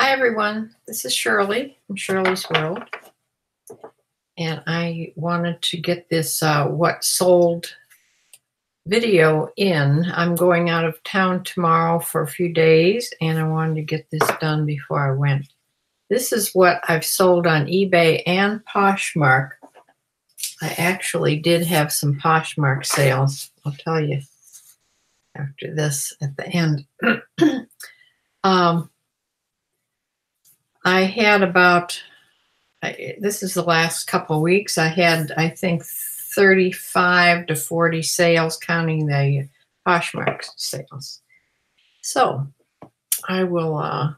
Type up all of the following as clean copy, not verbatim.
Hi everyone, this is Shirley from Shirley's World, and I wanted to get this what sold video in. I'm going out of town tomorrow for a few days, and I wanted to get this done before I went. This is what I've sold on eBay and Poshmark. I actually did have some Poshmark sales. I'll tell you after this at the end. I had about, this is the last couple of weeks, I had, I think, 35 to 40 sales, counting the Poshmark sales. So I will, I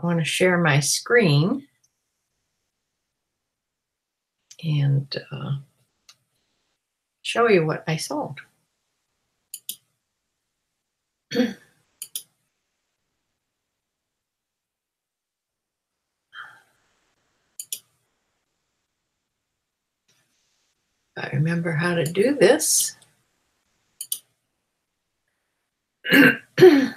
want to share my screen and show you what I sold. I remember how to do this. Oh,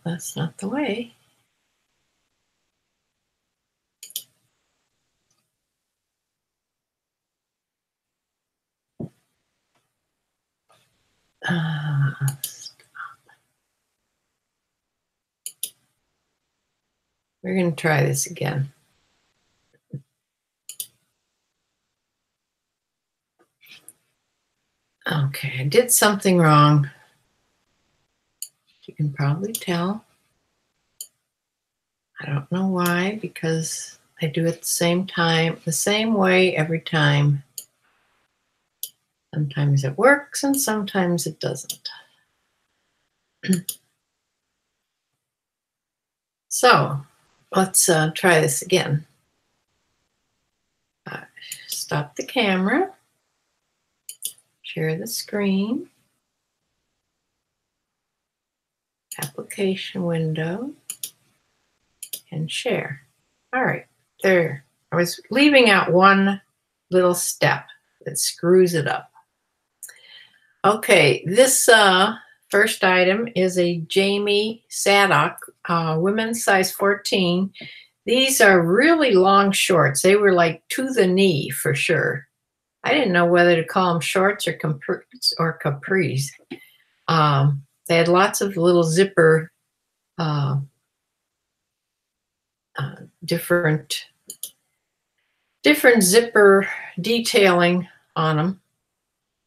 that's not the way. We're going to try this again. Okay, I did something wrong. You can probably tell. I don't know why, because I do it the same time, the same way every time. Sometimes it works and sometimes it doesn't. So let's try this again. Stop the camera, share the screen, application window, and share. All right, there. I was leaving out one little step that screws it up. Okay, this first item is a Jamie Saddock, women's size 14. These are really long shorts. They were like to the knee for sure. I didn't know whether to call them shorts or capris. They had lots of little zipper, different zipper detailing on them.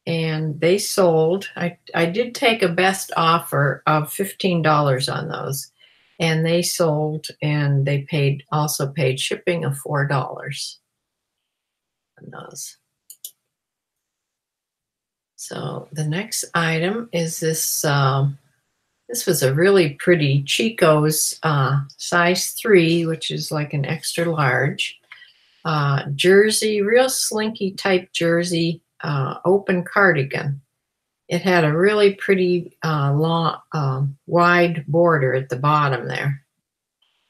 And they sold. I did take a best offer of $15 on those, and they sold, and they also paid shipping of $4 on those. So the next item is this. This was a really pretty Chico's size 3, which is like an extra large jersey, real slinky type jersey. Open cardigan. It had a really pretty long, wide border at the bottom there,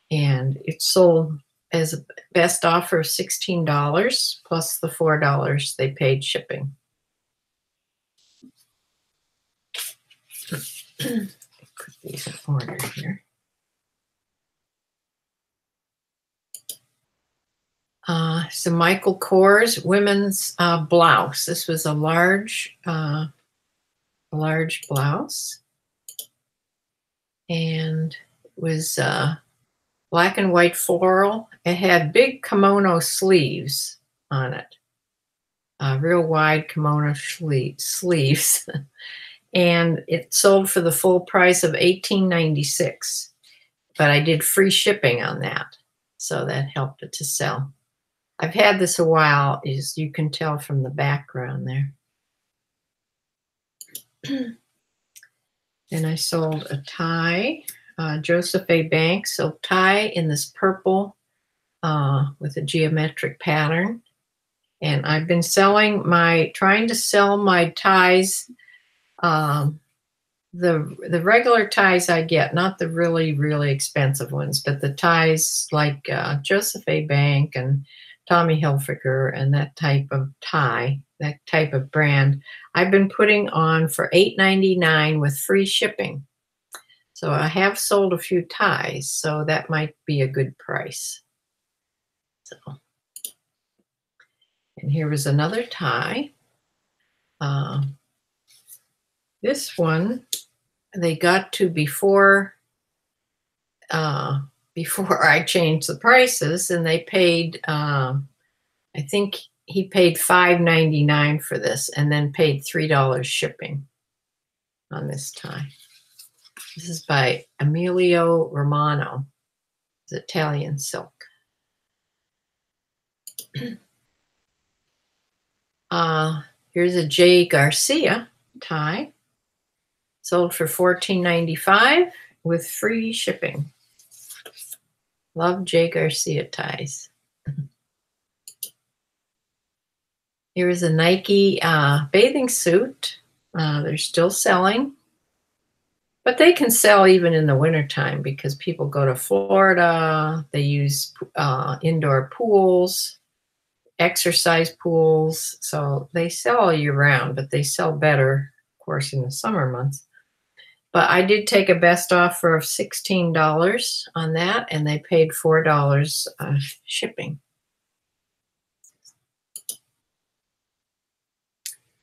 and it sold as a best offer of $16 plus the $4 they paid shipping. Put these in order here. So Michael Kors women's blouse. This was a large blouse, and it was black and white floral. It had big kimono sleeves on it, real wide kimono sleeves, and it sold for the full price of $18.96. But I did free shipping on that, so that helped it to sell. I've had this a while, as you can tell from the background there. Then I sold a tie, Joseph A. Banks silk tie in this purple with a geometric pattern. And I've been trying to sell my ties, the regular ties I get, not the really, really expensive ones, but the ties like Joseph A. Bank and Tommy Hilfiger and that type of tie, that type of brand, I've been putting on for $8.99 with free shipping. So I have sold a few ties, so that might be a good price. So, and here was another tie. This one, they got to before I changed the prices, and they paid, I think he paid $5.99 for this and then paid $3 shipping on this tie. This is by Emilio Romano. It's Italian silk. Here's a J. Garcia tie. Sold for $14.95 with free shipping. Love J. Garcia ties. Here is a Nike bathing suit. They're still selling. But they can sell even in the wintertime because people go to Florida. They use indoor pools, exercise pools. So they sell all year round, but they sell better, of course, in the summer months. But I did take a best offer of $16 on that, and they paid $4 shipping.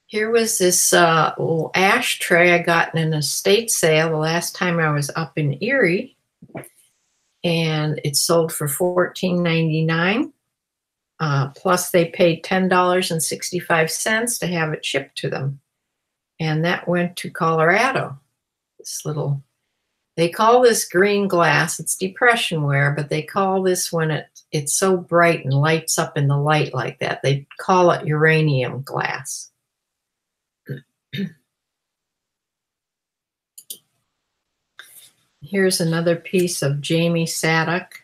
Here was this little ashtray I got in an estate sale the last time I was up in Erie, and it sold for $14.99. Plus they paid $10.65 to have it shipped to them. And that went to Colorado. This little, they call this green glass. It's depression wear, but they call this when it's so bright and lights up in the light like that. They call it uranium glass. Here's another piece of Jamie Saddock.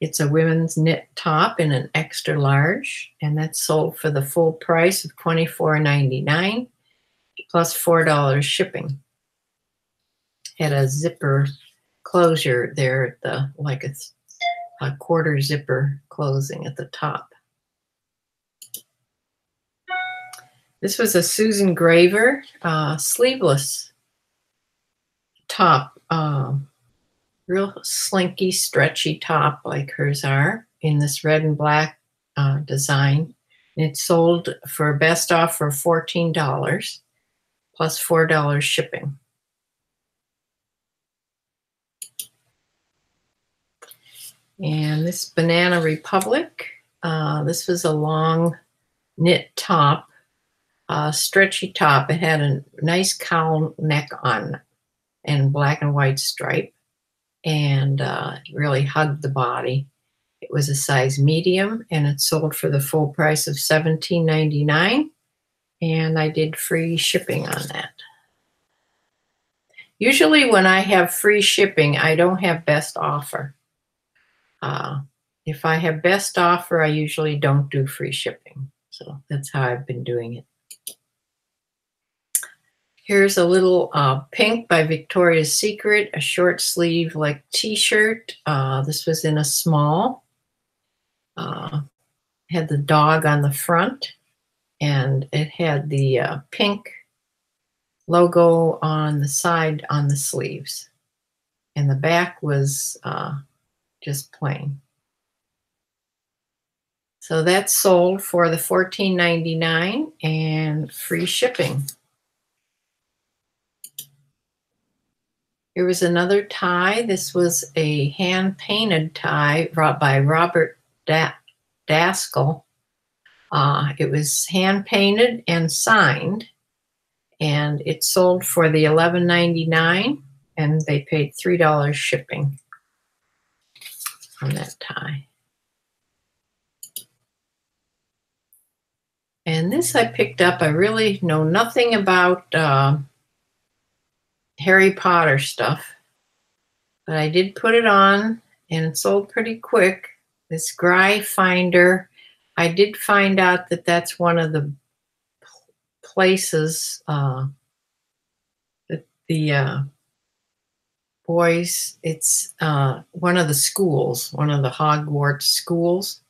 It's a women's knit top in an extra large, and that's sold for the full price of $24.99 plus $4 shipping. Had a zipper closure there at the, like a quarter zipper closing at the top. This was a Susan Graver sleeveless top, real slinky, stretchy top like hers are in this red and black design. And it sold for best offer of $14 plus $4 shipping. And this Banana Republic, this was a long knit top, stretchy top. It had a nice cowl neck on and black and white stripe, and really hugged the body. It was a size medium, and it sold for the full price of $17.99, and I did free shipping on that. Usually when I have free shipping, I don't have best offer. If I have best offer, I usually don't do free shipping. So that's how I've been doing it. Here's a little pink by Victoria's Secret, a short sleeve like t-shirt. This was in a small. Had the dog on the front, and it had the pink logo on the side on the sleeves. And the back was just plain. So that's sold for the $14.99 and free shipping. Here was another tie. This was a hand-painted tie by Robert Daskell. It was hand-painted and signed, and it sold for the $11.99, and they paid $3 shipping on that tie. And this I picked up. I really know nothing about Harry Potter stuff, but I did put it on, and it sold pretty quick. This Gry Finder, I did find out that that's one of the places that the boys, it's one of the schools, one of the Hogwarts schools.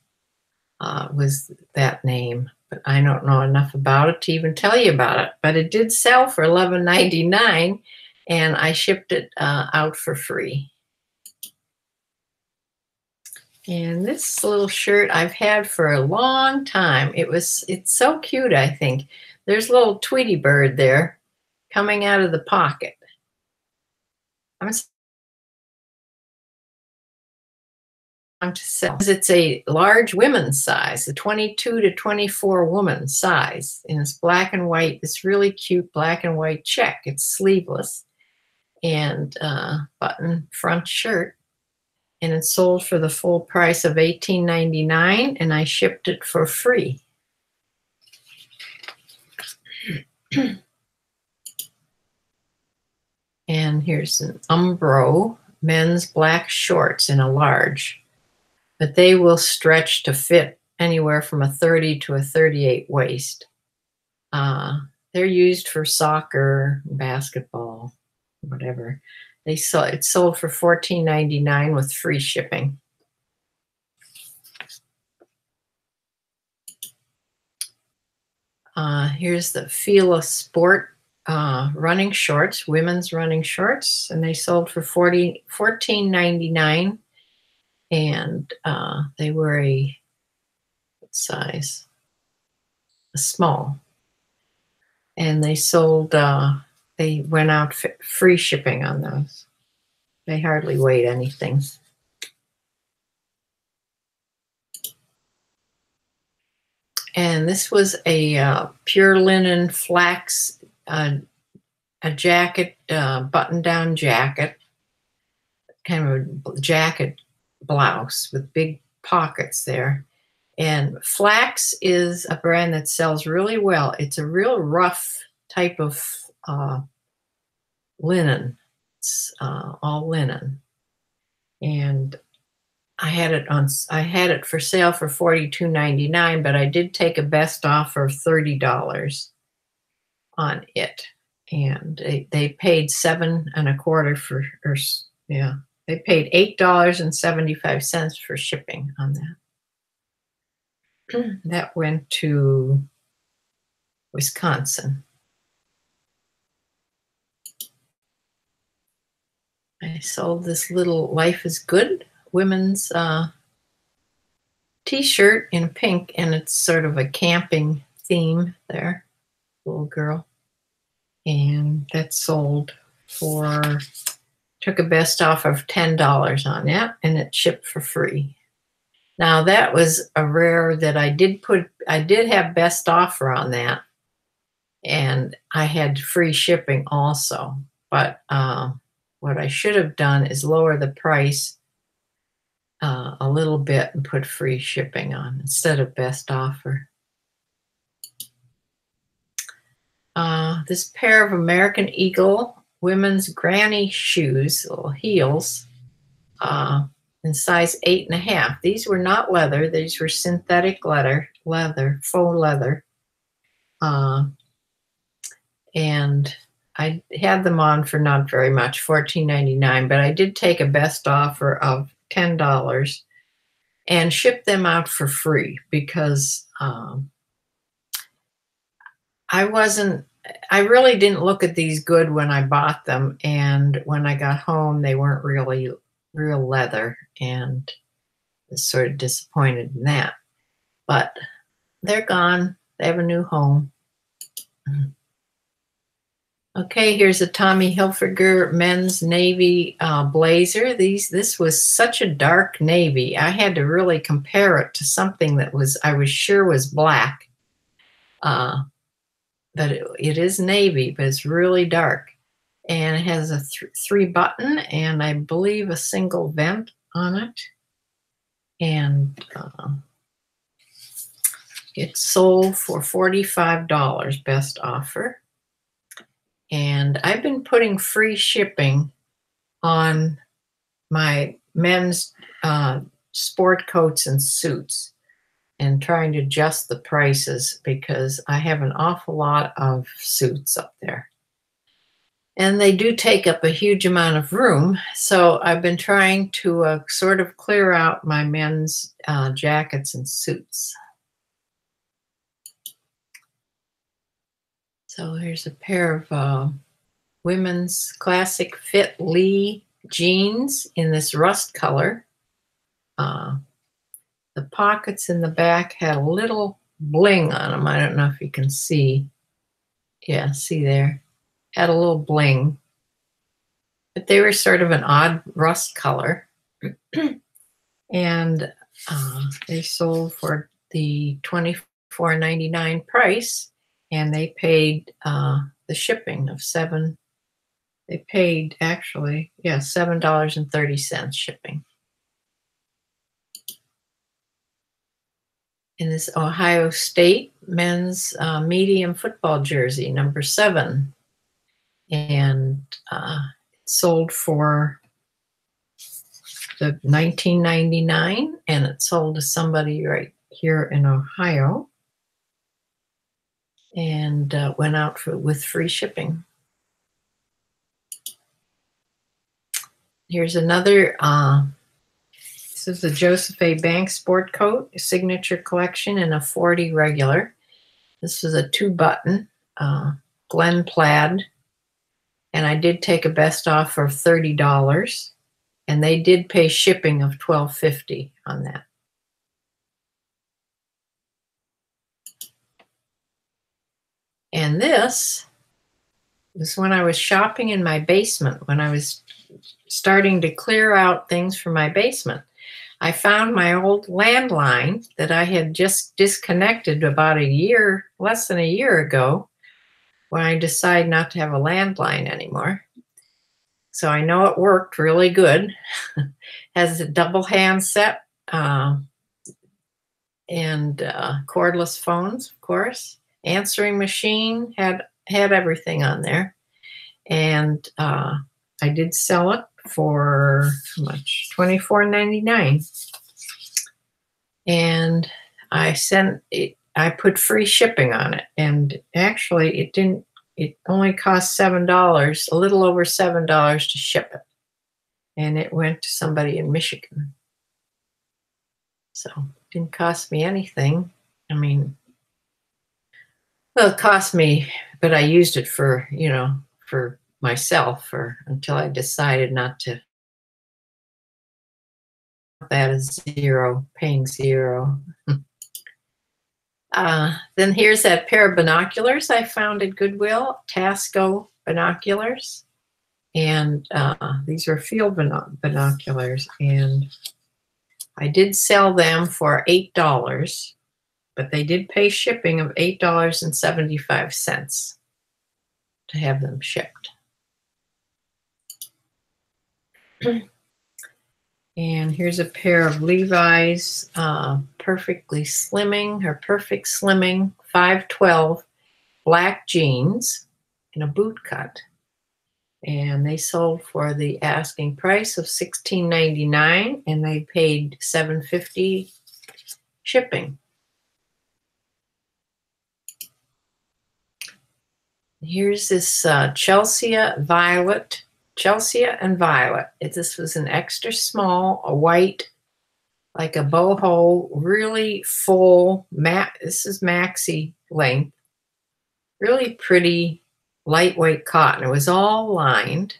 was that name. But I don't know enough about it to even tell you about it. But it did sell for $11.99, and I shipped it out for free. And this little shirt I've had for a long time. It's so cute, I think. There's a little Tweety bird there coming out of the pocket. I'm to sell. It's a large women's size, a 22 to 24 woman's size, and it's black and white. It's really cute black and white check. It's sleeveless and button front shirt, and it sold for the full price of $18.99, and I shipped it for free. And here's an Umbro men's black shorts in a large, but they will stretch to fit anywhere from a 30 to a 38 waist. They're used for soccer, basketball, whatever. It sold for $14.99 with free shipping. Here's the Fila Sport running shorts, women's running shorts, and they sold for $14.99. And they were what size? A small. And they sold, they went out free shipping on those. They hardly weighed anything. And this was a pure linen flax, a jacket, button-down jacket, kind of a jacket blouse with big pockets there. And Flax is a brand that sells really well. It's a real rough type of linen. It's all linen. And I had it for sale for $42.99, but I did take a best offer of $30 on it. And they paid $7.25 for, they paid $8.75 for shipping on that. That went to Wisconsin. I sold this little Life is Good women's t-shirt in pink, and it's sort of a camping theme there, little girl. And that sold for, took a best offer of $10 on that, and it shipped for free. Now that was a rare that I did have best offer on that, and I had free shipping also. But what I should have done is lower the price a little bit and put free shipping on instead of best offer. This pair of American Eagle women's granny shoes, little heels, in size 8.5. These were not leather. These were synthetic leather, faux leather. And I had them on for not very much, $14.99, but I did take a best offer of $10 and shipped them out for free because I really didn't look at these good when I bought them, and when I got home, they weren't really real leather, and I was sort of disappointed in that. But they're gone. They have a new home. Okay, here's a Tommy Hilfiger men's navy blazer. This was such a dark navy. I had to really compare it to something that I was sure was black. But it is navy, but it's really dark. And it has a 3-button and I believe a single vent on it. And it sold for $45 best offer. And I've been putting free shipping on my men's sport coats and suits and trying to adjust the prices because I have an awful lot of suits up there. And they do take up a huge amount of room. So I've been trying to sort of clear out my men's jackets and suits. So here's a pair of women's classic fit Lee jeans in this rust color. The pockets in the back had a little bling on them. I don't know if you can see. Yeah, see there. Had a little bling. But they were sort of an odd rust color. And they sold for the $24.99 price. And they paid the shipping of they paid actually, yeah, $7.30 shipping. In this Ohio State men's medium football jersey, number 7. And it sold for the $19.99, and it sold to somebody right here in Ohio, and went out with free shipping. Here's another. This is the Joseph A. Banks sport coat, signature collection in a 40 regular. This is a 2-button Glen plaid, and I did take a best offer of $30, and they did pay shipping of $12.50 on that. And this was when I was shopping in my basement, when I was starting to clear out things for my basement. I found my old landline that I had just disconnected about less than a year ago, when I decided not to have a landline anymore. So I know it worked really good. Has a double handset and cordless phones, of course. Answering machine, had everything on there. And I did sell it for how much? $24.99. And I put free shipping on it. And actually it only cost $7, a little over $7 to ship it. And it went to somebody in Michigan. So it didn't cost me anything. I mean, well, it cost me, but I used it for myself until I decided not to. That is zero, paying $0. Then here's that pair of binoculars I found at Goodwill, Tasco binoculars. And these are field binoculars. And I did sell them for $8, but they did pay shipping of $8.75 to have them shipped. And here's a pair of Levi's Perfect Slimming 512 black jeans in a boot cut. And they sold for the asking price of $16.99, and they paid $7.50 shipping. Here's this Chelsea and Violet. This was an extra small, a white, like a boho, really full, this is maxi length, really pretty, lightweight cotton. It was all lined.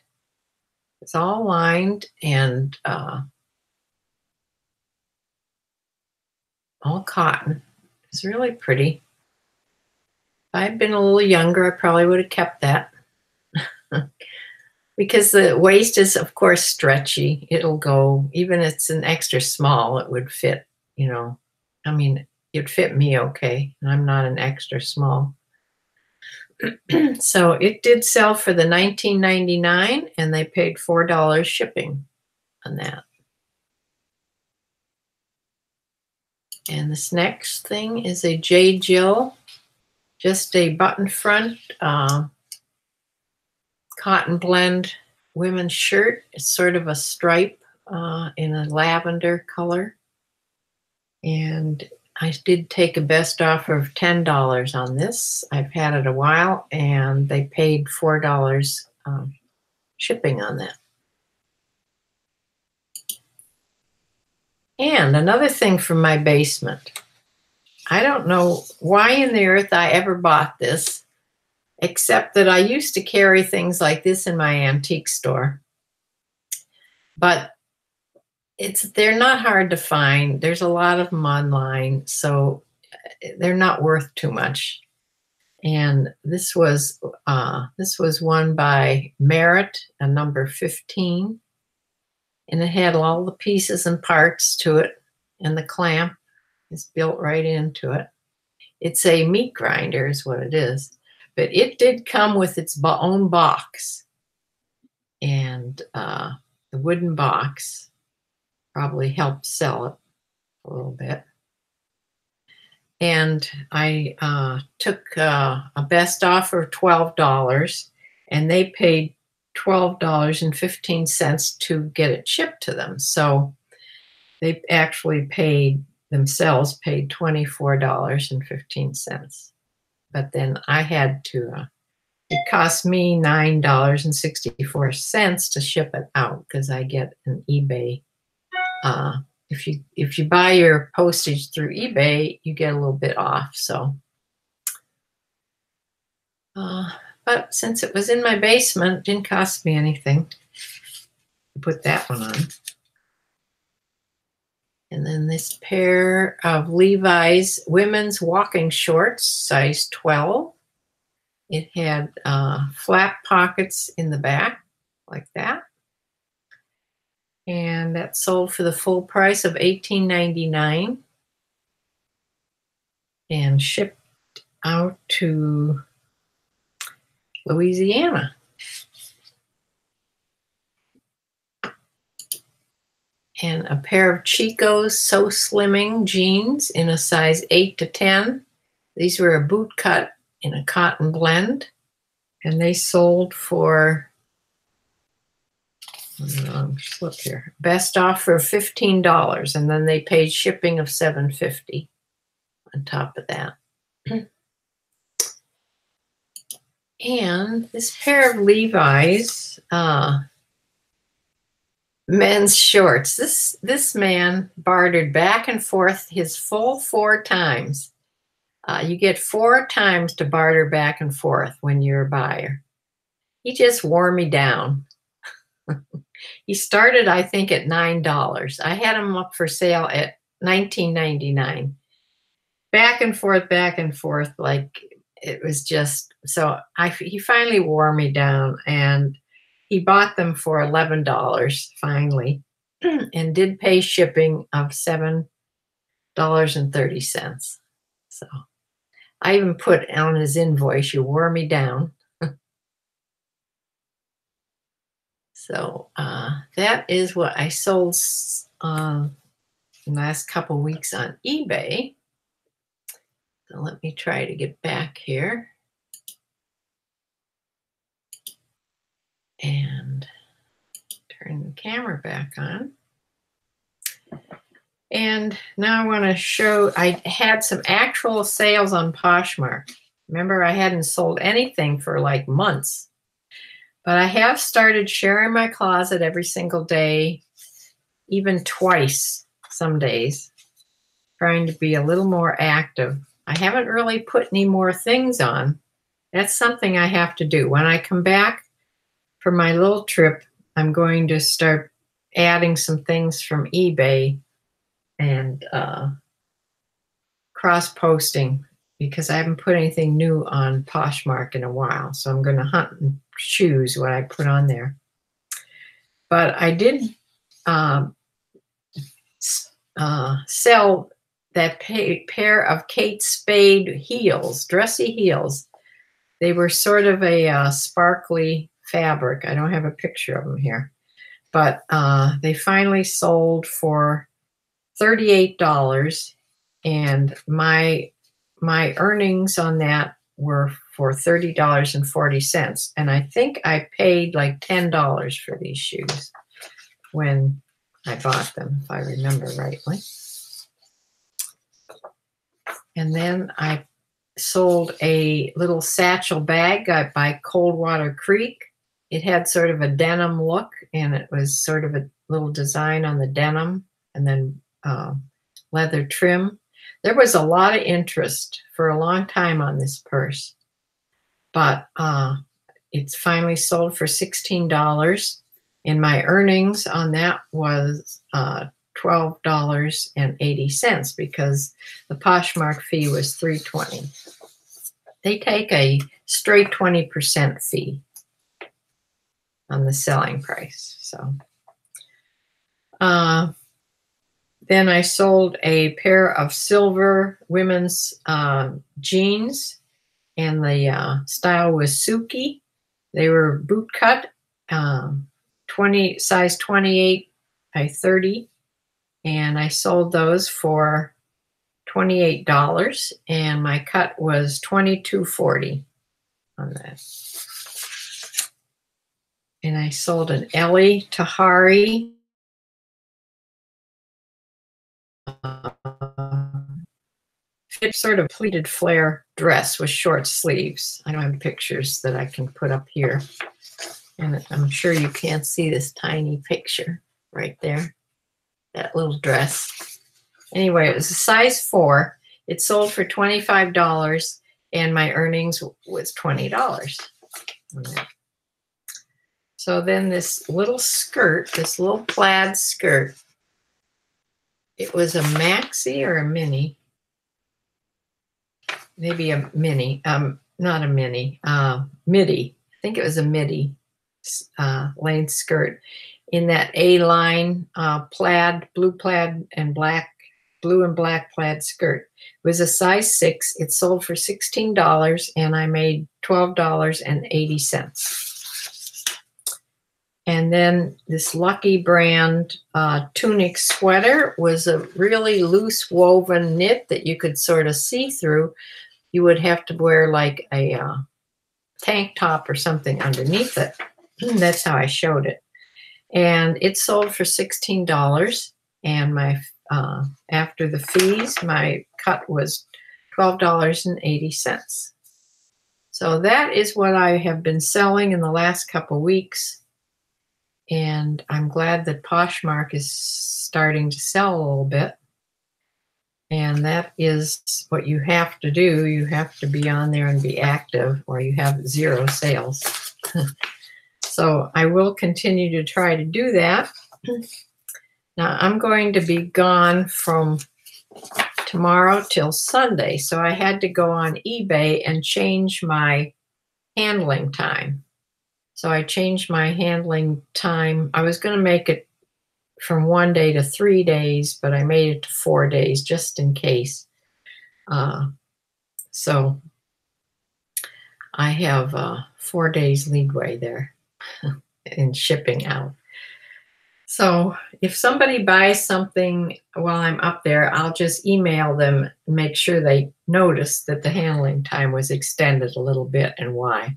It's all lined and all cotton. It's really pretty. If I'd been a little younger, I probably would have kept that. Because the waist is, of course, stretchy. It'll go, even if it's an extra small, it would fit, I mean, it'd fit me okay. I'm not an extra small. So it did sell for the $19.99, and they paid $4 shipping on that. And this next thing is a J. Jill, just a button front cotton blend women's shirt. It's sort of a stripe in a lavender color. And I did take a best offer of $10 on this. I've had it a while, and they paid $4 shipping on that. And another thing from my basement. I don't know why in the earth I ever bought this, except that I used to carry things like this in my antique store. But they're not hard to find. There's a lot of them online, so they're not worth too much. And this was one by Merritt, a number 15. And it had all the pieces and parts to it, and the clamp is built right into it. It's a meat grinder is what it is, but it did come with its own box, and the wooden box probably helped sell it a little bit. And I took a best offer of $12, and they paid $12.15 to get it shipped to them. So they actually paid $24.15. But then I had to, it cost me $9.64 to ship it out, because I get an eBay. If you buy your postage through eBay, you get a little bit off. So, but since it was in my basement, it didn't cost me anything. Put that one on. And then this pair of Levi's women's walking shorts, size 12. It had flap pockets in the back, like that. And that sold for the full price of $18.99 and shipped out to Louisiana. And a pair of Chico's So Slimming jeans in a size 8 to 10. These were a boot cut in a cotton blend, and they sold for, just look here, best offer of $15, and then they paid shipping of $7.50 on top of that. And this pair of Levi's men's shorts. This man bartered back and forth his full 4 times. You get 4 times to barter back and forth when you're a buyer. He just wore me down. He started, I think, at $9. I had him up for sale at $19.99. Back and forth, like it was just, so he finally wore me down, and he bought them for $11 finally, and did pay shipping of $7.30. So I even put on his invoice, "You wore me down." So that is what I sold in the last couple weeks on eBay. So let me try to get back here and turn the camera back on. And now I want to show, I had some actual sales on Poshmark. Remember, I hadn't sold anything for like months. But I have started sharing my closet every single day, even twice some days, trying to be a little more active. I haven't really put any more things on. That's something I have to do. When I come back for my little trip, I'm going to start adding some things from eBay and cross-posting, because I haven't put anything new on Poshmark in a while. So I'm going to hunt and choose what I put on there. But I did sell that pair of Kate Spade heels, dressy heels. They were sort of a sparkly fabric. I don't have a picture of them here. But they finally sold for $38, and my earnings on that were for $30.40. And I think I paid like $10 for these shoes when I bought them, if I remember rightly. And then I sold a little satchel bag by Coldwater Creek it had sort of a denim look, and it was sort of a little design on the denim, and then leather trim. There was a lot of interest for a long time on this purse, but it's finally sold for $16, and my earnings on that was $12.80 because the Poshmark fee was $3.20. They take a straight 20% fee on the selling price. So then I sold a pair of silver women's jeans, and the style was Suki. They were boot cut, size 28 by 30, and I sold those for $28, and my cut was $22.40 on that. And I sold an Ellie Tahari fit sort of pleated flare dress with short sleeves. I don't have pictures that I can put up here. And I'm sure you can't see this tiny picture right there, that little dress. Anyway, it was a size 4. It sold for $25, and my earnings was $20. So then this little skirt, this little plaid skirt, it was a maxi or a mini? Maybe a mini, not a mini, midi. I think it was a midi length skirt in that A-line plaid, blue plaid and black, blue and black plaid skirt. It was a size 6. It sold for $16, and I made $12.80. And then this Lucky brand tunic sweater was a really loose woven knit that you could sort of see through. You would have to wear like a tank top or something underneath it. That's how I showed it. And it sold for $16. And my after the fees, my cut was $12.80. So that is what I have been selling in the last couple weeks. And I'm glad that Poshmark is starting to sell a little bit. And that is what you have to do. You have to be on there and be active, or you have 0 sales. So I will continue to try to do that. Now I'm going to be gone from tomorrow till Sunday. So I had to go on eBay and change my handling time. So I changed my handling time. I was going to make it from 1 day to 3 days, but I made it to 4 days just in case. So I have 4 days leeway there in shipping out. So if somebody buys something while I'm up there, I'll just email them and make sure they notice that the handling time was extended a little bit and why.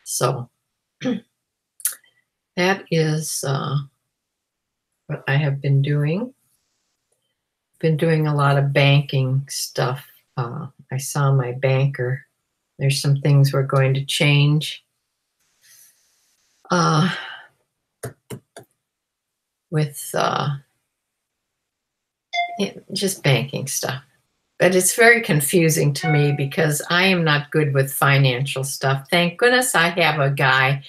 So that is what I have been doing. Been doing a lot of banking stuff. I saw my banker. There's some things we're going to change with just banking stuff. But it's very confusing to me because I am not good with financial stuff. Thank goodness I have a guy.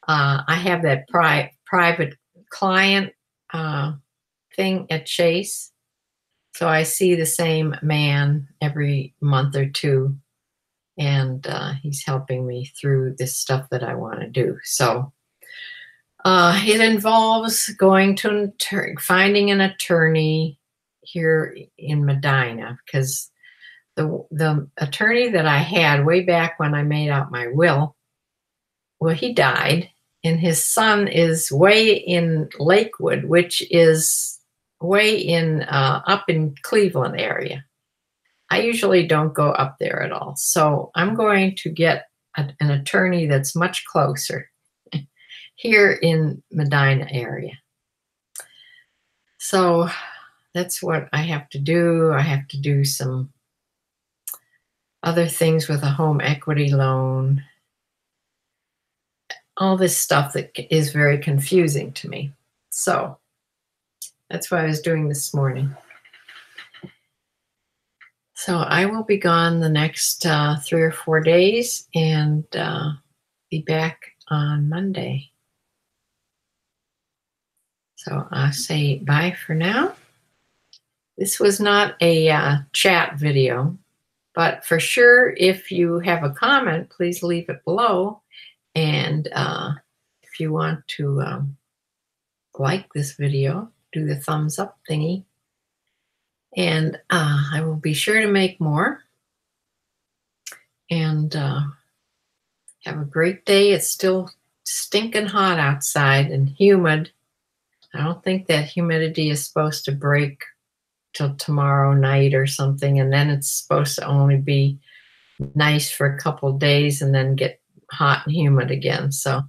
I have that private client thing at Chase. So I see the same man every month or two, and he's helping me through this stuff that I want to do. So it involves going to finding an attorney here in Medina, because the attorney that I had way back when I made out my will, well, he died, and his son is way in Lakewood, which is way in up in Cleveland area. I usually don't go up there at all. So I'm going to get an attorney that's much closer here in Medina area. So that's what I have to do. I have to do some other things with a home equity loan. all this stuff that is very confusing to me. So that's what I was doing this morning. So I will be gone the next 3 or 4 days and be back on Monday. So I'll say bye for now. This was not a chat video, but for sure, if you have a comment, please leave it below. And if you want to like this video, do the thumbs up thingy. And I will be sure to make more. And have a great day. It's still stinking hot outside and humid. I don't think that humidity is supposed to break till tomorrow night or something. And then it's supposed to only be nice for a couple of days and then get hot and humid again. So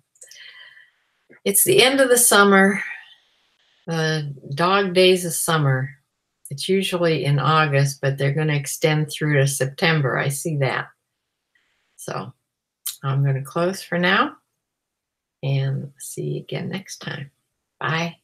it's the end of the summer, the dog days of summer. It's usually in August, but they're going to extend through to September. I see that. So I'm going to close for now and see you again next time. Bye.